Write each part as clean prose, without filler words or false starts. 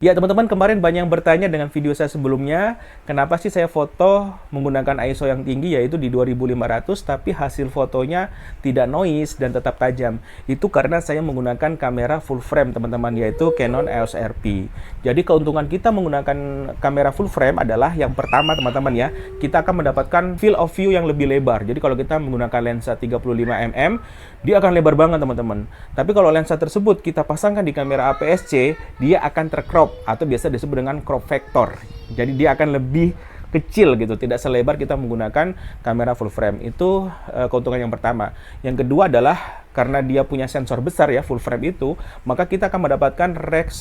Ya teman-teman, kemarin banyak yang bertanya dengan video saya sebelumnya, kenapa sih saya foto menggunakan ISO yang tinggi yaitu di 2500 tapi hasil fotonya tidak noise dan tetap tajam. Itu karena saya menggunakan kamera full frame teman-teman, yaitu Canon EOS RP. Jadi keuntungan kita menggunakan kamera full frame adalah yang pertama teman-teman ya, kita akan mendapatkan field of view yang lebih lebar. Jadi kalau kita menggunakan lensa 35mm, dia akan lebar banget teman-teman. Tapi kalau lensa tersebut kita pasangkan di kamera APS-C, dia akan tercrop atau biasa disebut dengan crop factor. Jadi dia akan lebih kecil gitu, tidak selebar kita menggunakan kamera full frame. Itu keuntungan yang pertama. Yang kedua adalah karena dia punya sensor besar ya, full frame itu, maka kita akan mendapatkan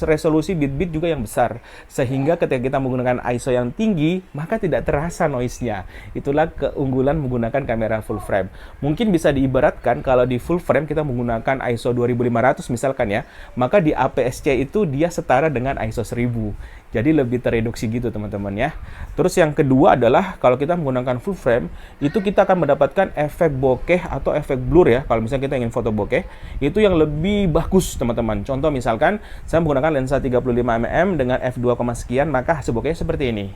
resolusi bit-bit juga yang besar. Sehingga ketika kita menggunakan ISO yang tinggi, maka tidak terasa noise-nya. Itulah keunggulan menggunakan kamera full frame. Mungkin bisa diibaratkan kalau di full frame kita menggunakan ISO 2500 misalkan ya, maka di APS-C itu dia setara dengan ISO 1000. Jadi lebih tereduksi gitu teman-teman ya. Terus yang kedua adalah kalau kita menggunakan full frame, itu kita akan mendapatkan efek bokeh atau efek blur ya. Kalau misalnya kita ingin foto bokeh, itu yang lebih bagus teman-teman. Contoh misalkan saya menggunakan lensa 35mm dengan f2, sekian, maka hasil bokehnya seperti ini.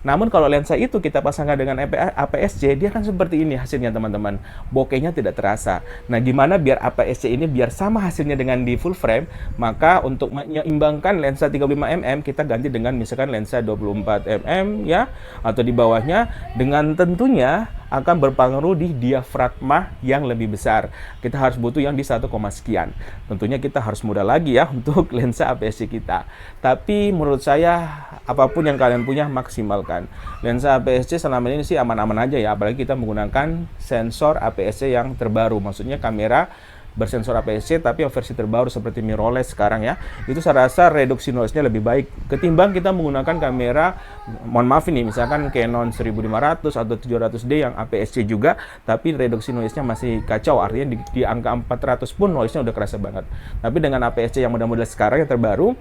Namun kalau lensa itu kita pasangkan dengan APS-C, dia akan seperti ini hasilnya teman-teman. Bokehnya tidak terasa. Nah, gimana biar APS-C ini biar sama hasilnya dengan di full frame? Maka untuk menyeimbangkan lensa 35mm, kita ganti dengan misalkan lensa 24mm ya, atau di bawahnya, dengan tentunya akan berpengaruh di diafragma yang lebih besar. Kita harus butuh yang di 1, sekian. Tentunya kita harus mudah lagi ya untuk lensa APS-C kita. Tapi menurut saya apapun yang kalian punya maksimalkan. Lensa APS-C selama ini sih aman-aman aja ya, apalagi kita menggunakan sensor APS-C yang terbaru. Maksudnya kamera bersensor APS-C tapi yang versi terbaru seperti mirrorless sekarang ya. Itu saya rasa reduksi noise-nya lebih baik ketimbang kita menggunakan kamera, mohon maaf ini, misalkan Canon 1500 atau 700D yang APS-C juga, tapi reduksi noise-nya masih kacau. Artinya di angka 400 pun noise-nya udah kerasa banget. Tapi dengan APS-C yang model-model sekarang yang terbaru,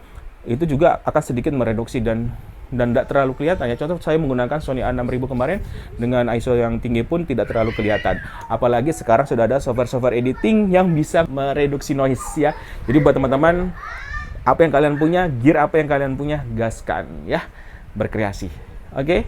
itu juga akan sedikit mereduksi dan tidak terlalu kelihatan ya. Contoh saya menggunakan Sony A6000 kemarin dengan ISO yang tinggi pun tidak terlalu kelihatan. Apalagi sekarang sudah ada software-software editing yang bisa mereduksi noise ya. Jadi buat teman-teman, apa yang kalian punya, gear apa yang kalian punya, gaskan ya, berkreasi. Oke?